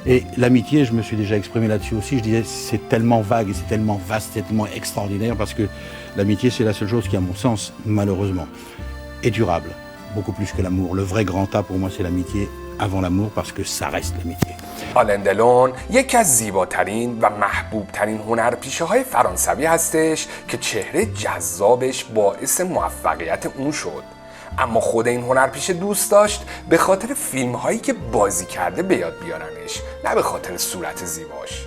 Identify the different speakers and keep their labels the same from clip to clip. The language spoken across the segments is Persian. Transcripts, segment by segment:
Speaker 1: Et l'amitié, je me suis déjà exprimé là-dessus aussi, je disais c'est tellement vague et c'est tellement vaste, c'est tellement extraordinaire parce que l'amitié c'est la seule chose qui à mon sens, malheureusement, est durable, beaucoup plus que l'amour. Le vrai grand A pour moi c'est l'amitié avant l'amour parce que ça reste l'amitié.
Speaker 2: آلن دلون یکی از زیباترین و محبوبترین هنرپیشه‌های فرانسوی هستش که چهره جذابش باعث موفقیت اون شد. اما خود این هنرپیشه دوست داشت به خاطر فیلم‌هایی که بازی کرده به یاد بیارنش، نه به خاطر صورت زیباش.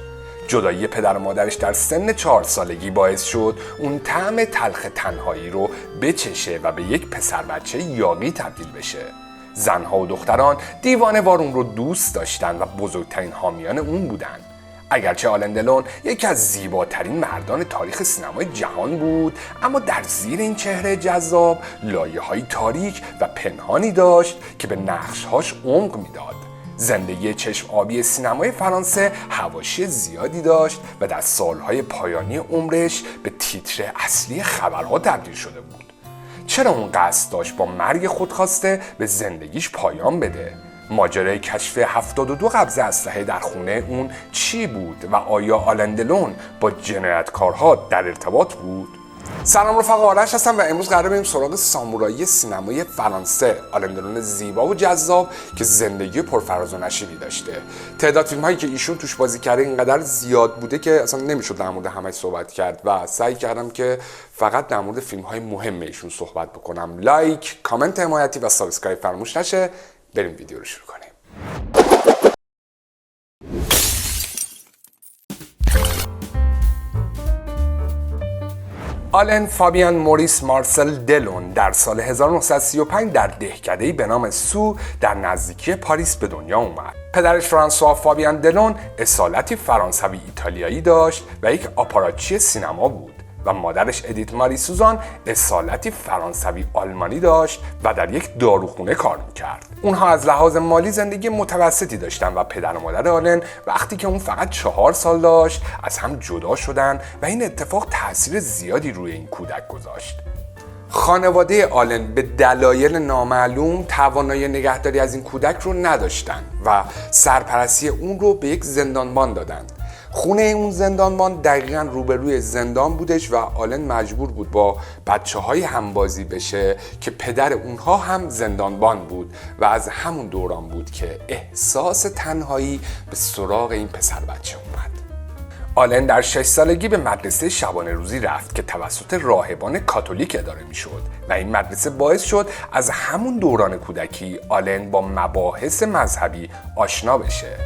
Speaker 2: جدایی پدر و مادرش در سن 4 سالگی باعث شد اون طعم تلخ تنهایی رو بچشه و به یک پسر بچه یاغی تبدیل بشه. زنها و دختران دیوانه وار اون رو دوست داشتن و بزرگترین حامیان اون بودن. اگرچه آلن دلون یکی از زیباترین مردان تاریخ سینمای جهان بود، اما در زیر این چهره جذاب لایه‌های تاریک و پنهانی داشت که به نقش‌هاش عمق میداد. زندگی چشم آبی سینمای فرانسه حواشی زیادی داشت و در سالهای پایانی عمرش به تیتر اصلی خبرها تبدیل شده بود. چرا اون قصد داشت با مرگ خودخواسته به زندگیش پایان بده؟ ماجرای کشف 72 قبض اسلحه در خونه اون چی بود و آیا آلن دلون با جنایتکارها در ارتباط بود؟ سلام رفقا، آرش هستم و امروز قراره بریم سراغ سامورایی سینمای فرانسه، آلن دلون زیبا و جذاب که زندگی پرفراز و نشیبی داشته. تعداد فیلم هایی که ایشون توش بازی کرده اینقدر زیاد بوده که اصلا نمیشد در مورد همش صحبت کرد و سعی کردم که فقط در مورد فیلم های مهم ایشون صحبت بکنم. لایک، کامنت حمایتی و سابسکرایب فراموش نشه. بریم ویدیو رو شروع کنیم. آلن فابیان موریس مارسل دلون در سال 1935 در دهکده‌ای به نام سو در نزدیکی پاریس به دنیا اومد. پدرش فرانسوا فابیان دلون اصالتی فرانسوی ایتالیایی داشت و یک آپاراتچی سینما بود و مادرش ادیت ماری سوزان اصالتی فرانسوی آلمانی داشت و در یک داروخونه کار میکرد. اونها از لحاظ مالی زندگی متوسطی داشتن و پدر و مادر آلن وقتی که اون فقط 4 سال داشت از هم جدا شدن و این اتفاق تاثیر زیادی روی این کودک گذاشت. خانواده آلن به دلایل نامعلوم توانایی نگهداری از این کودک رو نداشتن و سرپرستی اون رو به یک زندانبان دادن. خونه اون زندانبان دقیقاً روبروی زندان بودش و آلن مجبور بود با بچه‌های همبازی بشه که پدر اونها هم زندانبان بود و از همون دوران بود که احساس تنهایی به سراغ این پسر بچه اومد. آلن در 6 سالگی به مدرسه شبانه روزی رفت که توسط راهبان کاتولیک اداره میشد و این مدرسه باعث شد از همون دوران کودکی آلن با مباحث مذهبی آشنا بشه.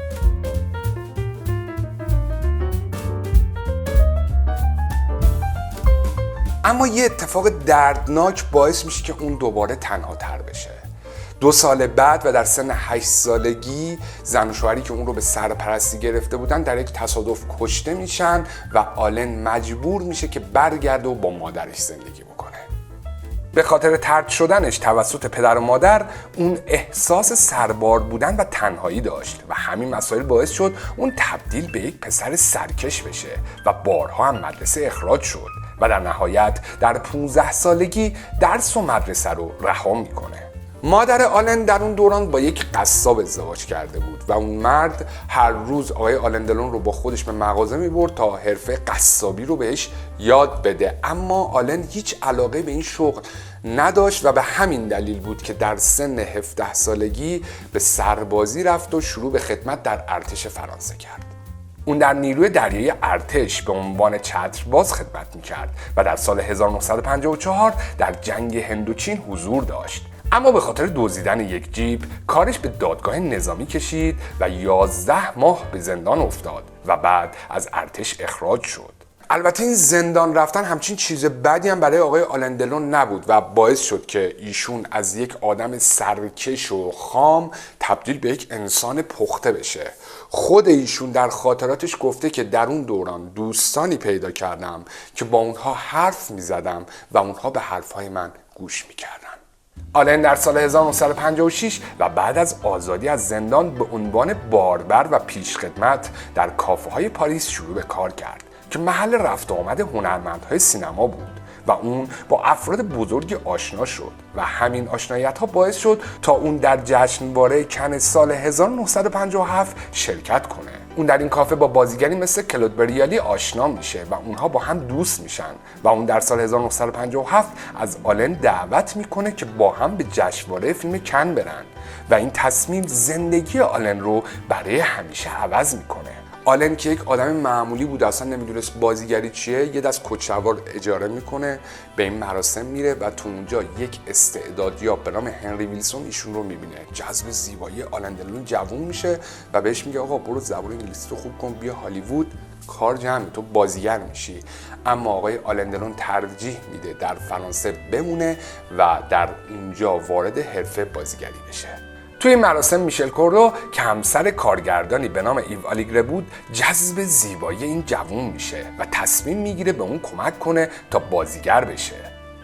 Speaker 2: اما یه اتفاق دردناک باعث میشه که اون دوباره تنها تر بشه. 2 سال بعد و در سن 8 سالگی زن و شوهری که اون رو به سرپرستی گرفته بودن در یک تصادف کشته میشن و آلن مجبور میشه که برگرده و با مادرش زندگی بکنه. به خاطر طرد شدنش توسط پدر و مادر اون احساس سربار بودن و تنهایی داشت و همین مسائل باعث شد اون تبدیل به یک پسر سرکش بشه و بارها هم مدرسه اخراج شد و در نهایت در 15 سالگی درس و مدرسه رو رها میکنه. مادر آلن در اون دوران با یک قصاب ازدواج کرده بود و اون مرد هر روز آقای آلن دلون رو با خودش به مغازه میبرد تا حرفه قصابی رو بهش یاد بده، اما آلن هیچ علاقه به این شغل نداشت و به همین دلیل بود که در سن 17 سالگی به سربازی رفت و شروع به خدمت در ارتش فرانسه کرد. اون در نیروی دریایی ارتش به عنوان چترباز خدمت میکرد و در سال 1954 در جنگ هندوچین حضور داشت. اما به خاطر دزدیدن یک جیپ کارش به دادگاه نظامی کشید و 11 ماه به زندان افتاد و بعد از ارتش اخراج شد. البته این زندان رفتن همچین چیز بدی هم برای آقای آلن دلون نبود و باعث شد که ایشون از یک آدم سرکش و خام تبدیل به یک انسان پخته بشه. خود ایشون در خاطراتش گفته که در اون دوران دوستانی پیدا کردم که با اونها حرف میزدم و اونها به حرفهای من گوش میکردن. آلن در سال 1956 و بعد از آزادی از زندان به عنوان باربر و پیشخدمت در کافه‌های پاریس شروع به کار کرد که محل رفت و آمد هنرمندهای سینما بود و اون با افراد بزرگی آشنا شد و همین آشناییت‌ها باعث شد تا اون در جشنواره کن سال 1957 شرکت کنه. اون در این کافه با بازیگری مثل کلود بریالی آشنا میشه و اونها با هم دوست میشن و اون در سال 1957 از آلن دعوت میکنه که با هم به جشنواره فیلم کن برن و این تصمیم زندگی آلن رو برای همیشه عوض میکنه. آلن که یک آدم معمولی بود، اصلا نمیدونست بازیگری چیه، یه دست کچه‌وار اجاره میکنه، به این مراسم میره و تو اونجا یک استعدادیاب به نام هنری ویلسون ایشون رو میبینه. جذب زیبایی آلن دلون جوون میشه و بهش میگه آقا برو زبان انگلیسی تو خوب کن، بیا هالیوود، کار جمعه، تو بازیگر میشی. اما آقای آلن دلون ترجیح میده در فرانسه بمونه و در اونجا وارد حرفه بازیگری بشه. توی این مراسم میشل کوردو که همسر کارگردانی به نام ایو آلیگره بود جذب زیبایی این جوون میشه و تصمیم میگیره به اون کمک کنه تا بازیگر بشه.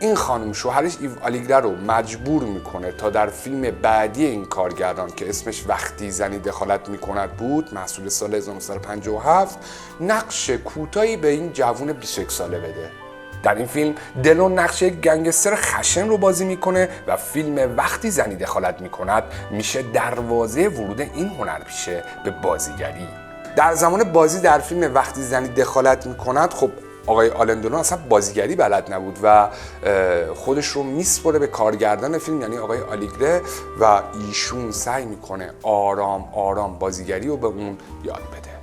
Speaker 2: این خانم شوهرش ایو آلیگره رو مجبور میکنه تا در فیلم بعدی این کارگردان که اسمش وقتی زنی دخالت میکند بود، محصول سال 1957، نقش کوتاهی به این جوون 21 ساله بده. در این فیلم دلون نقش یک گنگستر خشن رو بازی میکنه و فیلم وقتی زنی دخالت میکند میشه دروازه ورود این هنرپیشه به بازیگری. در زمان بازی در فیلم وقتی زنی دخالت میکند خب آقای آلن دلون اصلا بازیگری بلد نبود و خودش رو میسپره به کارگردان فیلم یعنی آقای آلیگره و ایشون سعی میکنه آرام آرام بازیگری رو به اون یاد بده.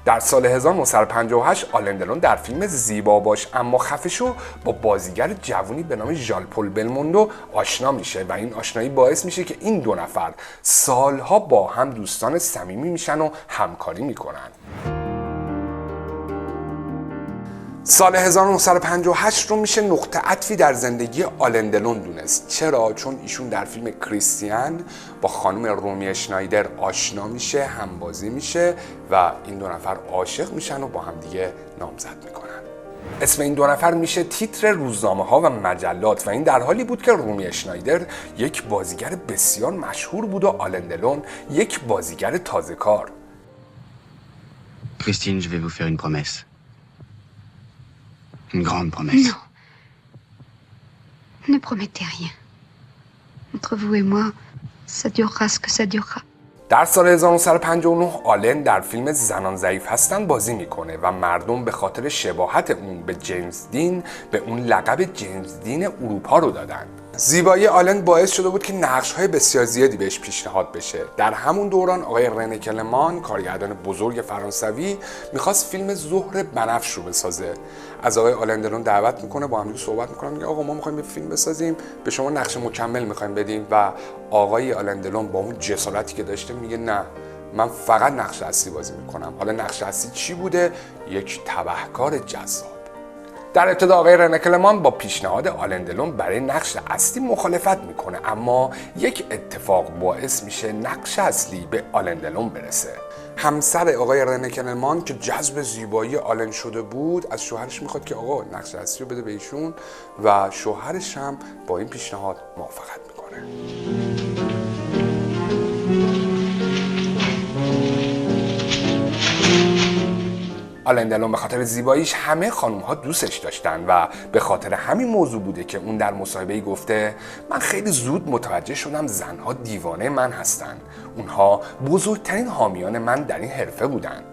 Speaker 2: در سال 1958 آلن دلون در فیلم زیبا باش اما خفه شو با بازیگر جوونی به نام ژان پل بلموندو آشنا میشه و این آشنایی باعث میشه که این دو نفر سالها با هم دوستان صمیمی میشن و همکاری میکنن. سال 1958 رو میشه نقطه عطفی در زندگی آلن دلون دونست. چرا؟ چون ایشون در فیلم کریستیان با خانم رومی اشنایدر آشنا میشه، همبازی میشه و این دو نفر عاشق میشن و با هم دیگه نامزد میکنن. اسم این دو نفر میشه تیتر روزنامه ها و مجلات و این در حالی بود که رومی اشنایدر یک بازیگر بسیار مشهور بود و آلن دلون یک بازیگر تازه کار.
Speaker 3: Christine, je vais vous faire une promesse. Une grande promesse.
Speaker 4: Non. Ne promettez rien. Entre vous et moi, ça durera ce que ça durera.
Speaker 2: در سال 1959 آلن در فیلم زنان ضعیف هستن بازی میکنه و مردم به خاطر شباهت اون به جیمز دین به اون لقب جیمز دین اروپا رو دادن. زیبایی آلن باعث شده بود که نقش‌های بسیار زیادی بهش پیشنهاد بشه. در همون دوران آقای رنه کلمان، کارگردان بزرگ فرانسوی، میخواست فیلم ظهر بنفش رو بسازه. از آقای آلن دلون دعوت میکنه، با هم دیگه صحبت میکنن، میگه آقا ما میخوایم یه فیلم بسازیم، به شما نقش مکمل میخوایم بدیم و آقای آلن دلون با اون جسارتی که داشته میگه نه، من فقط نقش اصلی بازی میکنم. حالا نقش اصلی چی بوده؟ یک تبهکار جذاب. در ابتدا آقای رنه کلمان با پیشنهاد آلن دلون برای نقش اصلی مخالفت میکنه اما یک اتفاق باعث میشه نقش اصلی به آلن دلون برسه. همسر آقای رنه کلمان که جذب زیبایی آلن شده بود از شوهرش میخواد که آقا نقش اصلی رو بده به ایشون و شوهرش هم با این پیشنهاد موافقت میکنه. آلن دلون به خاطر زیباییش همه خانوم‌ها دوستش داشتن و به خاطر همین موضوع بوده که اون در مصاحبه‌ای گفته من خیلی زود متوجه شدم زنها دیوانه من هستن. اونها بزرگترین حامیان من در این حرفه بودن.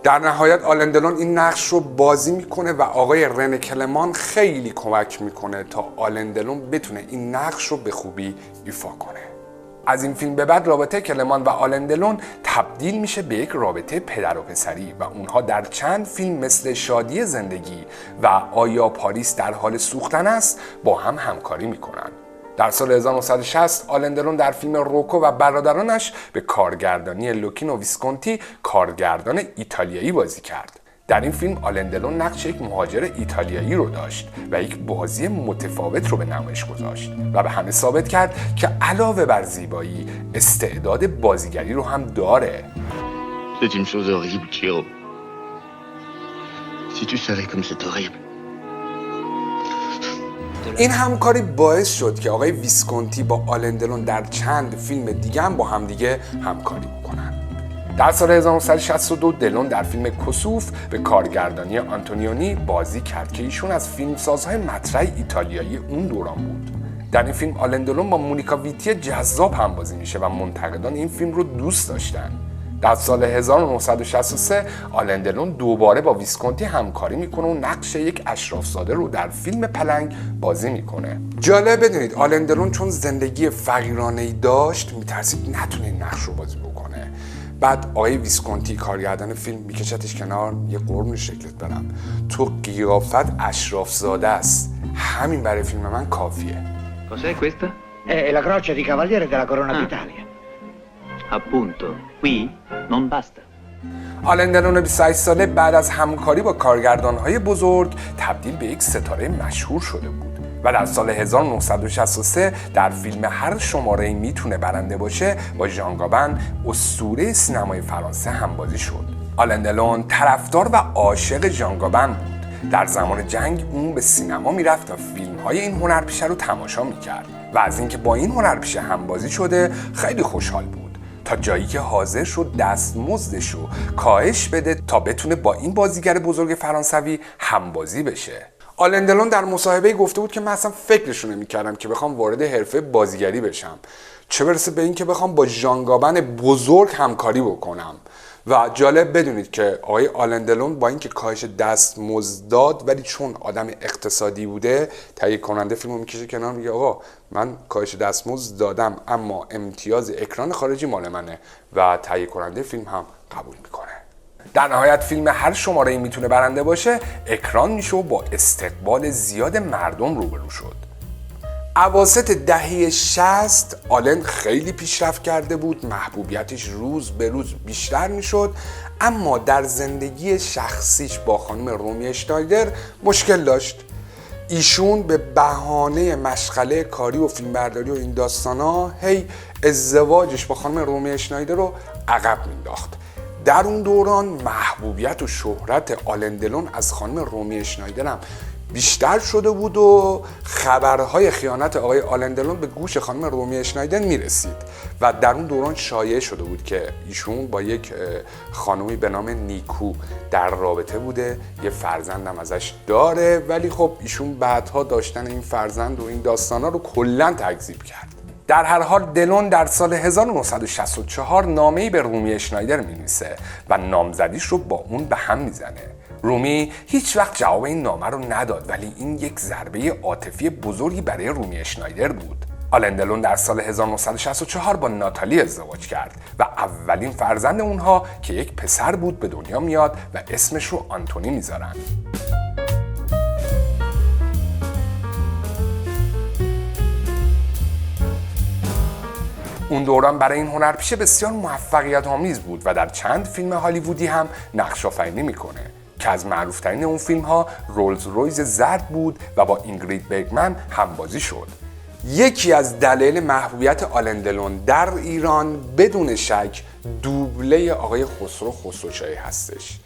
Speaker 2: در نهایت آلن دلون این نقش رو بازی میکنه و آقای رنه کلمان خیلی کمک میکنه تا آلن دلون بتونه این نقش رو به خوبی ایفا کنه. از این فیلم به بعد رابطه کلمان و آلن دلون تبدیل میشه به یک رابطه پدر و پسری و اونها در چند فیلم مثل شادی زندگی و آیا پاریس در حال سوختن است با هم همکاری میکنن. در سال 1960 آلن دلون در فیلم روکو و برادرانش به کارگردانی لوکینو ویسکونتی کارگردان ایتالیایی بازی کرد. در این فیلم آلن دلون نقش یک مهاجر ایتالیایی رو داشت و یک بازی متفاوت رو به نمایش گذاشت و به همه ثابت کرد که علاوه بر زیبایی استعداد بازیگری رو هم داره.
Speaker 3: C'est une chose horrible, Chiro. Si tu savais comme c'est horrible.
Speaker 2: این همکاری باعث شد که آقای ویسکونتی با آلن دلون در چند فیلم دیگه هم با همدیگه همکاری بکنن. در سال 1962 دلون در فیلم کسوف به کارگردانی آنتونیونی بازی کرد که ایشون از فیلمسازهای مطرح ایتالیایی اون دوران بود. در این فیلم آلن دلون با مونیکا ویتی جذاب همبازی میشه و منتقدان این فیلم رو دوست داشتن. در سال 1963 آلن دلون دوباره با ویسکونتی همکاری میکنه و نقش یک اشرافزاده رو در فیلم پلنگ بازی میکنه. جالب بدونید آلن دلون چون زندگی فقیرانه‌ای داشت میترسید نتونه این نقش رو بازی بکنه. بعد آقای ویسکونتی کارگردان فیلم میکشتش کنار، یه قربون شکلت برم، تو قیافت اشرافزاده است، همین برای فیلم من کافیه.
Speaker 5: Cos'è questa?
Speaker 6: È la croce di cavaliere della Corona d'Italia.
Speaker 5: Appunto, qui non basta.
Speaker 2: آلن دلون 28 ساله بعد از همکاری با کارگردان‌های بزرگ تبدیل به یک ستاره مشهور شده بود و در سال 1963 در فیلم هر شماره‌ای میتونه برنده باشه با ژان گابن اسطوره سینمای فرانسه همبازی شد. آلن دلون طرفدار و عاشق ژان گابن بود. در زمان جنگ اون به سینما میرفت و فیلم‌های این هنرپیشه رو تماشا میکرد و از اینکه با این هنرپیشه همبازی شده خیلی خوشحال بود، تا جایی که حاضر شد دستمزدش رو کاهش بده تا بتونه با این بازیگر بزرگ فرانسوی همبازی بشه. آلن دلون در مصاحبه‌ای گفته بود که من اصلا فکرشو نمی‌کردم که بخوام وارد حرفه بازیگری بشم، چه برسه به این که بخوام با ژان گابن بزرگ همکاری بکنم. و جالب بدونید که آقای آلن دلون با اینکه کاهش دستمزد داد، ولی چون آدم اقتصادی بوده تهیه کننده فیلمو میکشه کنار، میگه آقا من کاهش دستمزد دادم اما امتیاز اکران خارجی مال منه و تهیه کننده فیلم هم قبول میکنه. در نهایت فیلم هر شماره‌ای میتونه برنده باشه اکران میشه و با استقبال زیاد مردم روبرو شد. اواسط دهه 60 آلن خیلی پیشرفت کرده بود، محبوبیتش روز به روز بیشتر میشد، اما در زندگی شخصیش با خانم رومی اشنایدر مشکل داشت. ایشون به بهانه مشغله کاری و فیلمبرداری و این داستانا هی ازدواجش با خانم رومی اشنایدر رو عقب مینداخت. در اون دوران محبوبیت و شهرت آلن دلون از خانم رومی اشنایدر هم بیشتر شده بود و خبرهای خیانت آقای آلن دلون به گوش خانم رومی اشنایدر میرسید و در اون دوران شایع شده بود که ایشون با یک خانومی به نام نیکو در رابطه بوده، یه فرزندم ازش داره، ولی خب ایشون بعدها داشتن این فرزند و این داستانا رو کلاً تکذیب کرد. در هر حال دلون در سال 1964 نامه‌ای به رومی اشنایدر می‌نویسه و نامزدیش رو با اون به هم میزنه. رومی هیچ وقت جواب این نامه رو نداد، ولی این یک ضربه عاطفی بزرگی برای رومی اشنایدر بود. آلن دلون در سال 1964 با ناتالی ازدواج کرد و اولین فرزند اونها که یک پسر بود به دنیا میاد و اسمش رو آنتونی میذارن. اون دوران برای این هنرپیشه بسیار موفقیت آمیز بود و در چند فیلم هالیوودی هم نقش آفرینی میکنه که از معروفترین اون فیلم ها رولز رویز زرد بود و با اینگرید برگمن همبازی شد. یکی از دلایل محبوبیت آلن دلون در ایران بدون شک دوبله آقای خسرو خسروشاهی هستش.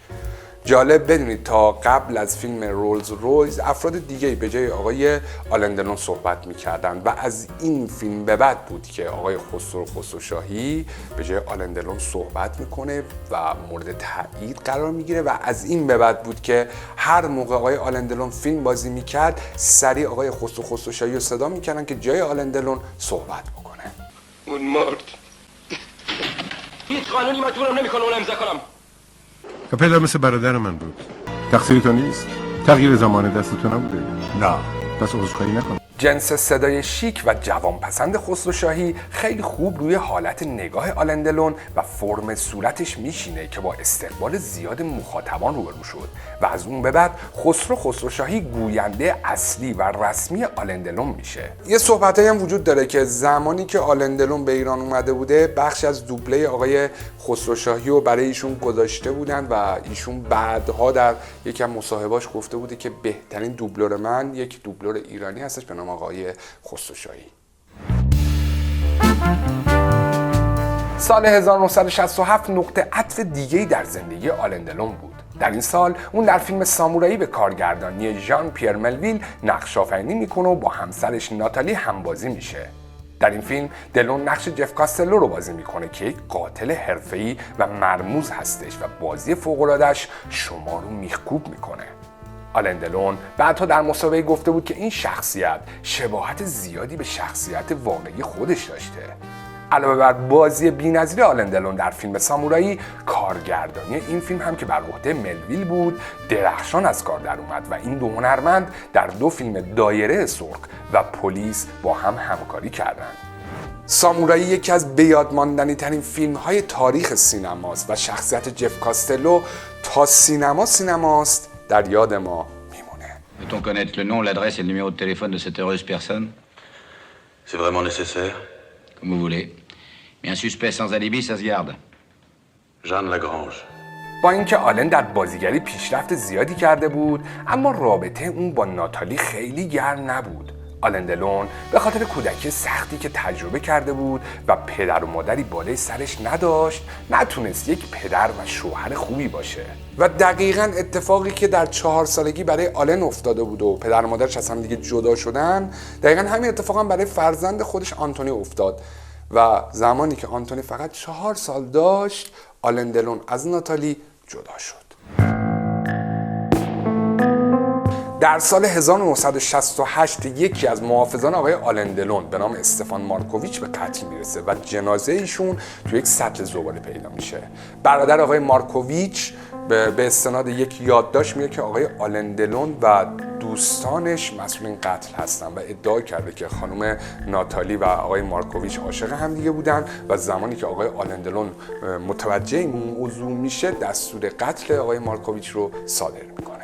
Speaker 2: جالب بدونید تا قبل از فیلم رولز رویز افراد دیگه‌ای به جای آقای آلن دلون صحبت می‌کردند و از این فیلم به بعد بود که آقای خسرو خسروشاهی به جای آلن دلون صحبت میکنه و مورد تایید قرار میگیره و از این به بعد بود که هر موقع آقای آلن دلون فیلم بازی میکرد سریع آقای خسرو خسروشاهی رو صدا میکردن که جای آلن دلون صحبت بکنه.
Speaker 7: اون مرد هیچ قانونی مجبورم نمیکنه اون امضا کنم.
Speaker 8: پدر مثل برادر من بود. تقصیر تو نیست. تغییر زمان دست تو نبوده. نه. پس عذرخواهی نکن.
Speaker 2: جنس صدای شیک و جوانپسند خسروشاهی خیلی خوب روی حالت نگاه آلن دلون و فرم صورتش میشینه که با استقبال زیاد مخاطبان روبرو شد و از اون به بعد خسرو خسروشاهی گوینده اصلی و رسمی آلن دلون میشه. یه صحبتایی هم وجود داره که زمانی که آلن دلون به ایران اومده بوده بخش از دوبله آقای خسروشاهی رو برای ایشون گذاشته بودن و ایشون بعدها در یکی از مصاحبه‌اش گفته بوده که بهترین دوبلور من یک دوبلور ایرانی هستش به نام آقای خسروشاهی. سال 1967 نقطه عطف دیگه‌ای در زندگی آلن دلون بود. در این سال اون در فیلم سامورایی به کارگردانی ژان پیر ملویل نقش آفرینی میکنه و با همسرش ناتالی همبازی میشه. در این فیلم دلون نقش جف کاستلو رو بازی میکنه که یک قاتل حرفه‌ای و مرموز هستش و بازی فوق‌العاده‌اش شما رو میخکوب میکنه. آلن دلون بعدها در مسابقه گفته بود که این شخصیت شباهت زیادی به شخصیت واقعی خودش داشته. علاوه بر بازی بی‌نظیر آلن دلون در فیلم سامورایی، کارگردانی این فیلم هم که بر عهده ملویل بود درخشان از کار در اومد و این دو هنرمند در 2 فیلم دایره سرخ و پلیس با هم همکاری کردند. سامورایی یکی از بیادماندنی ترین فیلم های تاریخ سینماست و شخصیت جف کاستلو تا سینماست در یاد ما میمونه.
Speaker 9: Peut-on connaître le nom, l'adresse et le numéro de téléphone de cette heureuse personne?
Speaker 3: C'est vraiment nécessaire?
Speaker 9: Comme vous voulez. Mais un suspect sans alibi, ça se garde.
Speaker 3: Jeanne Lagrange.
Speaker 2: با اینکه آلن در بازیگری پیشرفت زیادی کرده بود، اما رابطه اون با ناتالی خیلی گرم نبود. آلن دلون به خاطر کودکی سختی که تجربه کرده بود و پدر و مادری بالای سرش نداشت، نتونست یک پدر و شوهر خوبی باشه. و دقیقاً اتفاقی که در 4 سالگی برای آلن افتاده بود و پدر و مادرش از هم دیگه جدا شدن، دقیقاً همین اتفاق هم برای فرزند خودش آنتونی افتاد. و زمانی که آنتونی فقط 4 سال داشت، آلن دلون از ناتالی جدا شد. در سال 1968 یکی از محافظان آقای آلن دلون به نام استفان مارکوویچ به قتل میرسه و جنازه ایشون توی یک سطل زباله پیدا میشه. برادر آقای مارکوویچ به استناد یک یادداشت میگه که آقای آلن دلون و دوستانش مسئول این قتل هستن و ادعا کرده که خانم ناتالی و آقای مارکوویچ عاشق هم دیگه بودن و زمانی که آقای آلن دلون متوجه این موضوع میشه دستور قتل آقای مارکوویچ رو صادر میکنه.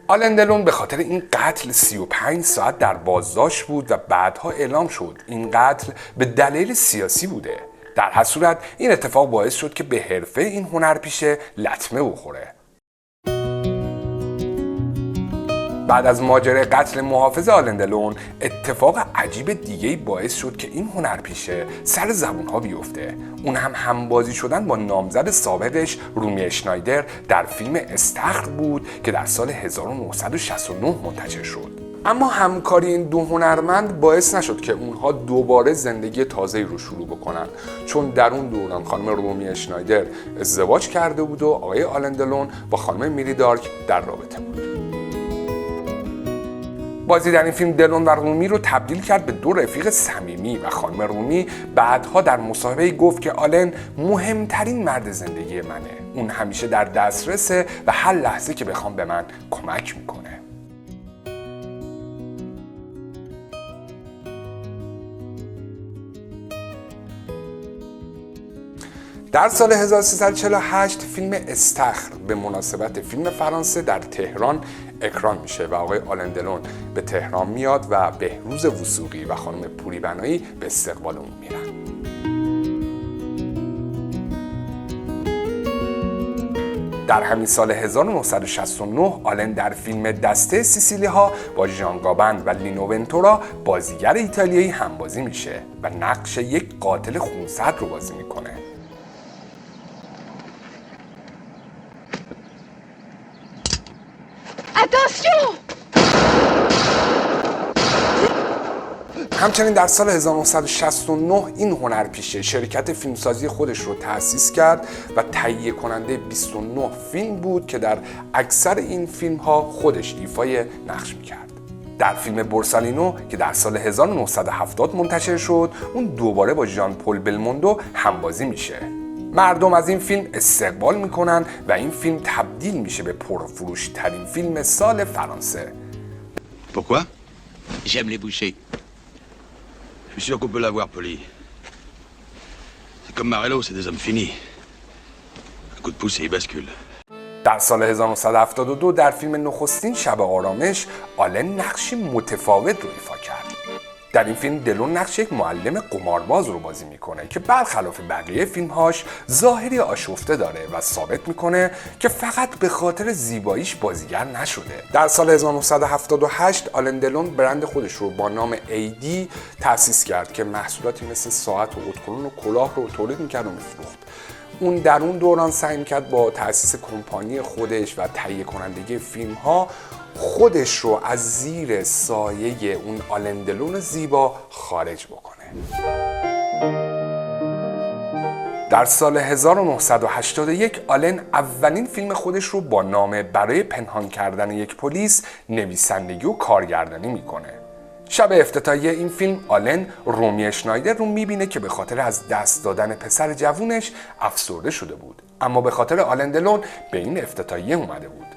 Speaker 2: آلن دلون به خاطر این قتل 35 ساعت در بازداشت بود و بعدها اعلام شد این قتل به دلیل سیاسی بوده. در هر صورت این اتفاق باعث شد که به حرفه این هنرپیشه لطمه بخوره. بعد از ماجرای قتل محافظ آلن دلون، اتفاق عجیب دیگه‌ای باعث شد که این هنرپیشه سر زبون‌ها بیفته. اون هم همبازی شدن با نامزد سابقش رومی اشنایدر در فیلم استخر بود که در سال 1969 منتشر شد. اما همکاری این دو هنرمند باعث نشد که اونها دوباره زندگی تازه‌ای رو شروع بکنن، چون در اون دوران خانم رومی اشنایدر ازدواج کرده بود و آقای آلن دلون با خانم میری دارک در رابطه بود. بازی در این فیلم دلون و رومی رو تبدیل کرد به 2 رفیق صمیمی و خانم رومی بعدها در مصاحبه‌ای گفت که آلن مهمترین مرد زندگی منه. اون همیشه در دسترسه و هر لحظه که بخوام به من کمک میکنه. در سال 1348 فیلم استخر به مناسبت فیلم فرانسه در تهران اکران میشه و آقای آلن دلون به تهران میاد و بهروز وثوقی و خانم پوری بنایی به استقبال اون میرن. در همین سال 1969 آلن در فیلم دسته سیسیلی ها با ژان گابن و لینو ونتورا بازیگر ایتالیایی همبازی میشه و نقش یک قاتل خونسرد رو بازی میکنه. همچنین در سال 1969 این هنرپیشه شرکت فیلمسازی خودش رو تأسیس کرد و تهیه کننده 29 فیلم بود که در اکثر این فیلم ها خودش ایفای نقش میکرد. در فیلم بورسالینو که در سال 1970 منتشر شد، اون دوباره با ژان پل بلموندو همبازی میشه. مردم از این فیلم استقبال میکنن و این فیلم تبدیل میشه به پرفروش ترین فیلم سال فرانسه.
Speaker 3: Pourquoi? J'aime les bouchers. Je suis sûr qu'on peut l'avoir poli. C'est comme Marello, c'est des hommes finis. Un coup de pouce et il bascule.
Speaker 2: در سال 1972 در فیلم نخستین شب آرامش آلن نقشی متفاوت رو ایفا کرد. در این فیلم دلون نقش یک معلم قمارباز رو بازی میکنه که برخلاف بقیه فیلمهاش ظاهری آشفته داره و ثابت میکنه که فقط به خاطر زیباییش بازیگر نشده. در سال 1978 آلن دلون برند خودش رو با نام ایدی تأسیس کرد که محصولاتی مثل ساعت و اتکلون و کلاه رو تولید میکرد و میفروخت. اون در اون دوران سعی میکرد با تأسیس کمپانی خودش و تهیه کنندگی فیلم ها خودش رو از زیر سایه اون آلن دلون زیبا خارج بکنه. در سال 1981 آلن اولین فیلم خودش رو با نام برای پنهان کردن یک پلیس نویسندگی و کارگردانی میکنه. شب افتتاحیه این فیلم آلن رومی اشنایدر رو میبینه که به خاطر از دست دادن پسر جوونش افسرده شده بود، اما به خاطر آلن دلون به این افتتاحیه اومده بود.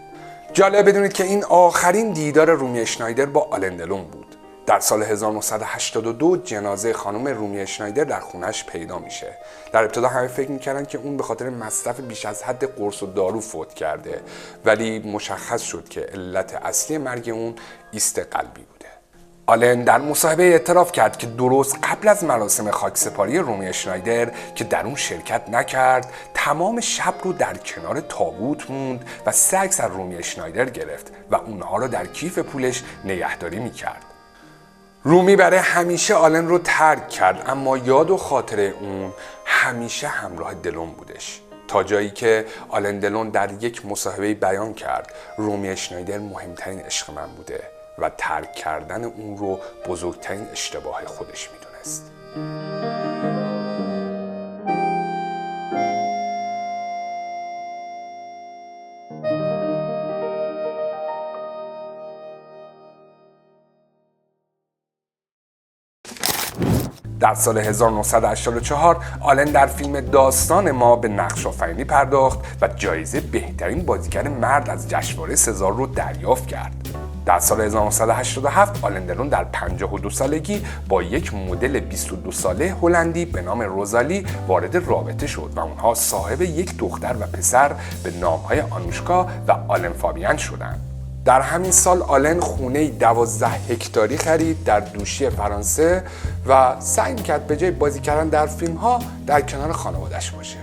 Speaker 2: جالب بدونید که این آخرین دیدار رومی اشنایدر با آلن دلون بود. در سال 1982 جنازه خانم رومی اشنایدر در خونش پیدا میشه. در ابتدا همه فکر میکردن که اون به خاطر مصرف بیش از حد قرص و دارو فوت کرده، ولی مشخص شد که علت اصلی مرگ اون ایست قلبی بوده. آلن در مصاحبه اعتراف کرد که درست قبل از مراسم خاکسپاری رومی اشنایدر که در اون شرکت نکرد، تمام شب رو در کنار تابوت موند و 3 عکس از رومی اشنایدر گرفت و اونها رو در کیف پولش نگهداری میکرد. رومی برای همیشه آلن رو ترک کرد، اما یاد و خاطره اون همیشه همراه دلون بودش، تا جایی که آلن دلون در یک مصاحبه بیان کرد رومی اشنایدر مهمترین عشق من بوده و ترک کردن اون رو بزرگترین اشتباه خودش میدونست. در سال 1984 آلن در فیلم داستان ما به نقش آفرینی پرداخت و جایزه بهترین بازیگر مرد از جشنواره سزار رو دریافت کرد. در سال 1987 آلن دلون در 52 سالگی با یک مدل 22 ساله هلندی به نام روزالی وارد رابطه شد و اونها صاحب یک دختر و پسر به نامهای آنوشکا و آلن فابیان شدند. در همین سال آلن خونه 12 هکتاری خرید در دوشی فرانسه و سعی کرد به جای بازی کردن در فیلم ها در کنار خانواده‌اش باشه.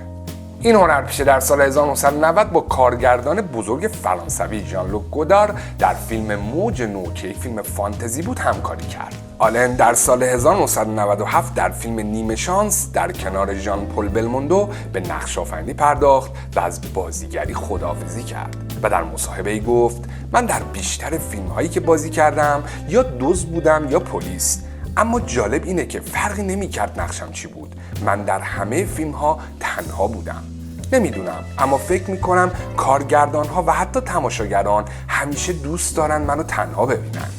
Speaker 2: این هنرپیشه در سال 1990 با کارگردان بزرگ فرانسوی ژان لوک گودار در فیلم موج نو که یک فیلم فانتزی بود همکاری کرد. آلن در سال 1997 در فیلم نیمه شانس در کنار ژان پل بلموندو به نقش آفرینی پرداخت و از بازیگری خداحافظی کرد و در مصاحبه‌ای گفت: من در بیشتر فیلم‌هایی که بازی کردم یا دزد بودم یا پلیس، اما جالب اینه که فرقی نمی‌کرد نقشم چی بود. من در همه فیلم‌ها تنها بودم. نمیدونم، اما فکر میکنم کارگردان‌ها و حتی تماشاگران همیشه دوست دارن منو تنها ببینن.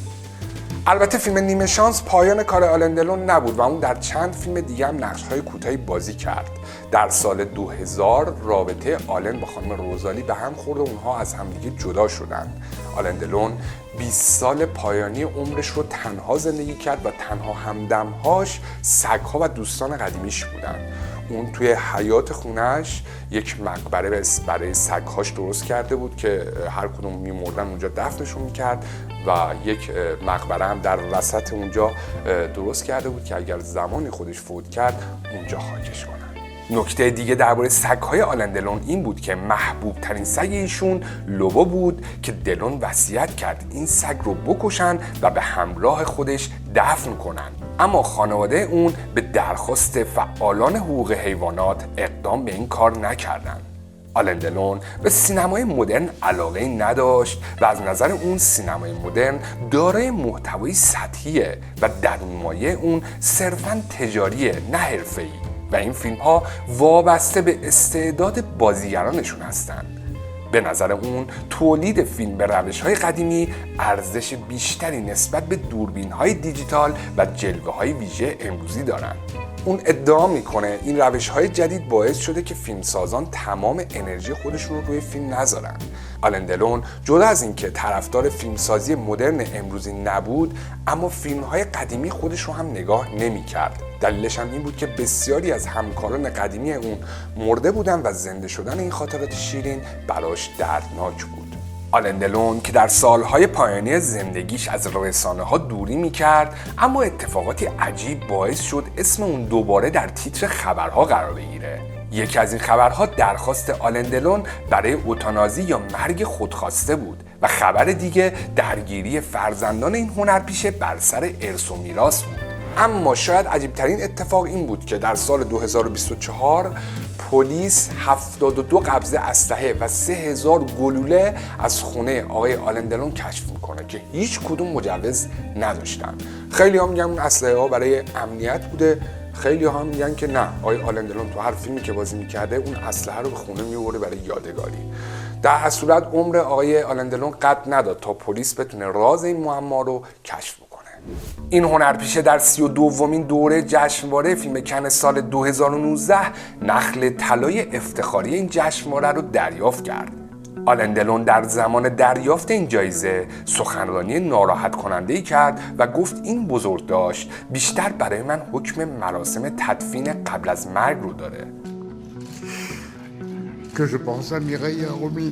Speaker 2: البته فیلم نیمه شانس پایان کار آلن دلون نبود و اون در چند فیلم دیگه هم نقش‌های کوتاهی بازی کرد. در سال 2000 رابطه آلن با خانم روزالی به هم خورد و اونها از همدیگه جدا شدن. آلن دلون 20 سال پایانی عمرش رو تنها زندگی کرد و تنها همدمهاش سگ‌ها و دوستان قدیمیش بودن. اون توی حیاط خونهش یک مقبره برای سگ‌هاش درست کرده بود که هر کدوم می‌مردن اونجا دفنشون می‌کرد و یک مقبره هم در وسط اونجا درست کرده بود که اگر زمان خودش فوت کرد اونجا خاکش کنن. نکته دیگه درباره سگ‌های آلن دلون این بود که محبوب ترین سگ ایشون لوبو بود که دلون وصیت کرد این سگ رو بکشن و به همراه خودش دفن کنن، اما خانواده اون به درخواست فعالان حقوق حیوانات اقدام به این کار نکردن. آلن دلون به سینمای مدرن علاقه نداشت و از نظر اون سینمای مدرن دارای محتوای سطحیه و درونمایه اون صرفاً تجاریه نه حرفه‌ای و این فیلم ها وابسته به استعداد بازیگرانشون هستن. به نظر اون تولید فیلم به روش‌های قدیمی ارزش بیشتری نسبت به دوربین‌های دیجیتال و جلوه‌های ویژه امروزی دارن. اون ادعا میکنه این روش‌های جدید باعث شده که فیلمسازان تمام انرژی خودشون رو روی فیلم نذارن. آلن دلون جدا از اینکه طرفدار فیلمسازی مدرن امروزی نبود، اما فیلم‌های قدیمی خودش رو هم نگاه نمی‌کرد. دلیلش هم این بود که بسیاری از همکاران قدیمی اون مرده بودن و زنده شدن این خاطرات شیرین براش دردناک بود. آلن دلون که در سالهای پایانی زندگیش از رسانه‌ها دوری می‌کرد، اما اتفاقاتی عجیب باعث شد اسم اون دوباره در تیتر خبرها قرار بگیره. یکی از این خبرها درخواست آلن دلون برای اوتانازی یا مرگ خودخواسته بود و خبر دیگه درگیری فرزندان این هنرپیشه بر سر ارث و میراث بود. اما شاید عجیبترین اتفاق این بود که در سال 2024 پلیس 72 قبضه اسلحه و 3000 گلوله از خونه آقای آلن دلون کشف میکنه که هیچ کدوم مجوز نداشتن. خیلی ها میگن اون اسلحه ها برای امنیت بوده، خیلی ها میگن که نه، آقای آلن دلون تو هر فیلمی که بازی میکرده اون اسلحه رو به خونه میبره برای یادگاری. در هر صورت عمر آقای آلن دلون قد نداد تا پلیس بتونه راز این معما رو کشف بکنه. این هنرپیشه در 32مین دوره جشنواره فیلم کن سال 2019 نخل طلای افتخاری این جشنواره رو دریافت کرد. آلن دلون در زمان دریافت این جایزه سخنرانی ناراحت کننده‌ای کرد و گفت این بزرگداشت بیشتر برای من حکم مراسم تدفین قبل از مرگ رو داره.
Speaker 8: Que je pense à Mireille et à Romy.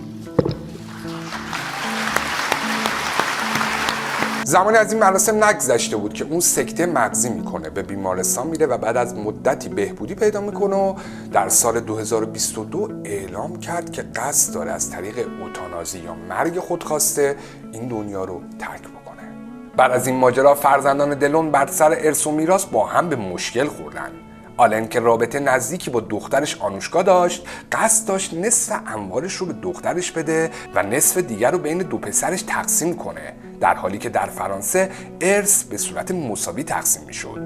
Speaker 2: زمانی از این مراسم نگذشته بود که اون سکته مغزی میکنه، به بیمارستان میره و بعد از مدتی بهبودی پیدا میکنه و در سال 2022 اعلام کرد که قصد داره از طریق اوتانازی یا مرگ خودخواسته این دنیا رو ترک بکنه. بعد از این ماجرا فرزندان دلون بر سر ارث و میراث با هم به مشکل خوردن. آلن که رابطه نزدیکی با دخترش آنوشکا داشت، قصد داشت نصف اموالش رو به دخترش بده و نصف دیگر رو بین دو پسرش تقسیم کنه، در حالی که در فرانسه ارث به صورت مساوی تقسیم میشد.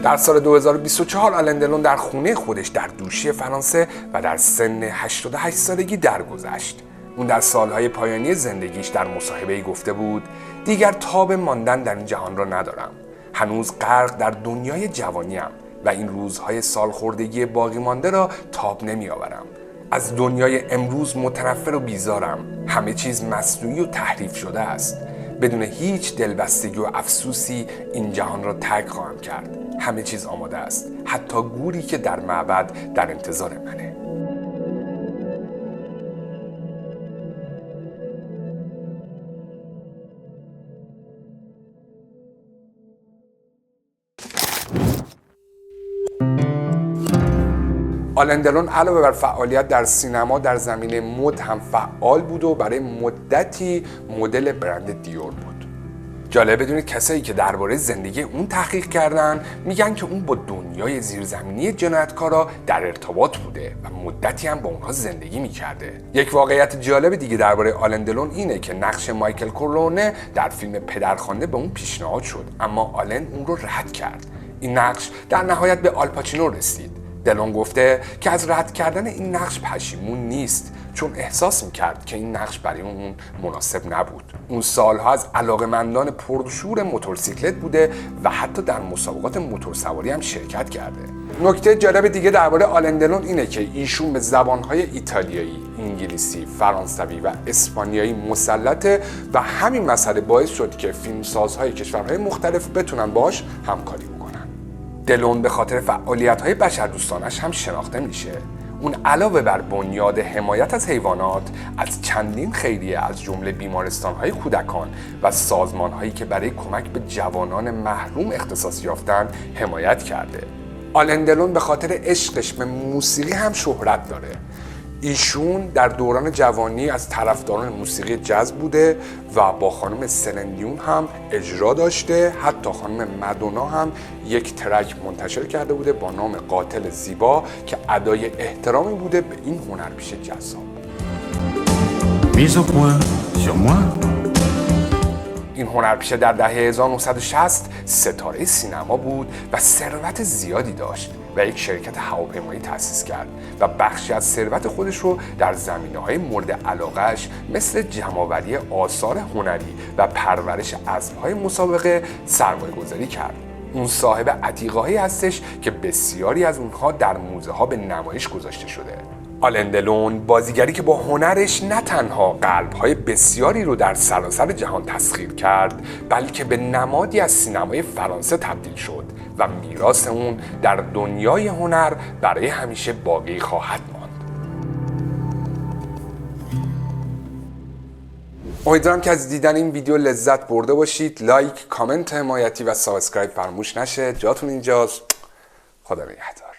Speaker 2: در سال 2024 آلن دلون در خونه خودش در دوشی فرانسه و در سن 88 سالگی درگذشت. اون در سالهای پایانی زندگیش در مصاحبه‌ای گفته بود: دیگر تاب ماندن در این جهان را ندارم. هنوز غرق در دنیای جوانیم و این روزهای سالخوردگی باقی مانده را تاب نمی آورم. از دنیای امروز متنفر و بیزارم. همه چیز مصنوعی و تحریف شده است. بدون هیچ دلبستگی و افسوسی این جهان را ترک خواهم کرد. همه چیز آماده است، حتی گوری که در معبد در انتظار منه. آلن دلون علاوه بر فعالیت در سینما در زمینه مد هم فعال بود و برای مدتی مدل برند دیور بود. جالب بدونید کسایی که درباره زندگی اون تحقیق کردن میگن که اون با دنیای زیرزمینی جنایتکارا در ارتباط بوده و مدتی هم با اونها زندگی میکرده. یک واقعیت جالب دیگه درباره آلن دلون اینه که نقش مایکل کورلونه در فیلم پدرخوانده به اون پیشنهاد شد، اما آلن اون رو رد کرد. این نقش در نهایت به آلپاچینو رسید. دلون گفته که از رد کردن این نقش پشیمون نیست، چون احساس میکرد که این نقش برای اون مناسب نبود. اون سالها از علاقه‌مندان پرشور موتورسیکلت بوده و حتی در مسابقات موتورسواری هم شرکت کرده. نکته جالب دیگه درباره آلن دلون اینه که ایشون به زبانهای ایتالیایی، انگلیسی، فرانسوی و اسپانیایی مسلطه و همین مسئله باعث شد که فیلمسازهای کشورهای مختلف بتونن باهاش همکاری کنن. دلون به خاطر فعالیت‌های بشردوستانش هم شناخته میشه. اون علاوه بر بنیاد حمایت از حیوانات، از چندین خیریه از جمله بیمارستان‌های کودکان و سازمان‌هایی که برای کمک به جوانان محروم اختصاص یافتن حمایت کرده. آلن دلون به خاطر عشقش به موسیقی هم شهرت داره. ایشون در دوران جوانی از طرفداران موسیقی جاز بوده و با خانم سلن دیون هم اجرا داشته. حتی خانم مادونا هم یک ترک منتشر کرده بوده با نام قاتل زیبا که ادای احترامی بوده به این هنرپیشه جذاب.
Speaker 1: Mise au point sur moi.
Speaker 2: این هنرپیشه در دهه 1960 ستاره سینما بود و ثروت زیادی داشت و یک شرکت هواپیمایی تأسیس کرد و بخشی از ثروت خودش رو در زمینه‌های مورد علاقه‌اش مثل جمع‌آوری آثار هنری و پرورش اسب‌های مسابقه سرمایه‌گذاری کرد. اون صاحب عتیقه‌هایی هستش که بسیاری از اونها در موزه‌ها به نمایش گذاشته شده. آلن دلون بازیگری که با هنرش نه تنها قلب‌های بسیاری رو در سراسر جهان تسخیر کرد، بلکه به نمادی از سینمای فرانسه تبدیل شد و میراث اون در دنیای هنر برای همیشه باقی خواهد ماند. امیدوارم که از دیدن این ویدیو لذت برده باشید. لایک، کامنت حمایتی و سابسکرایب فراموش نشه. جاتون اینجاست. خدا نگهدار.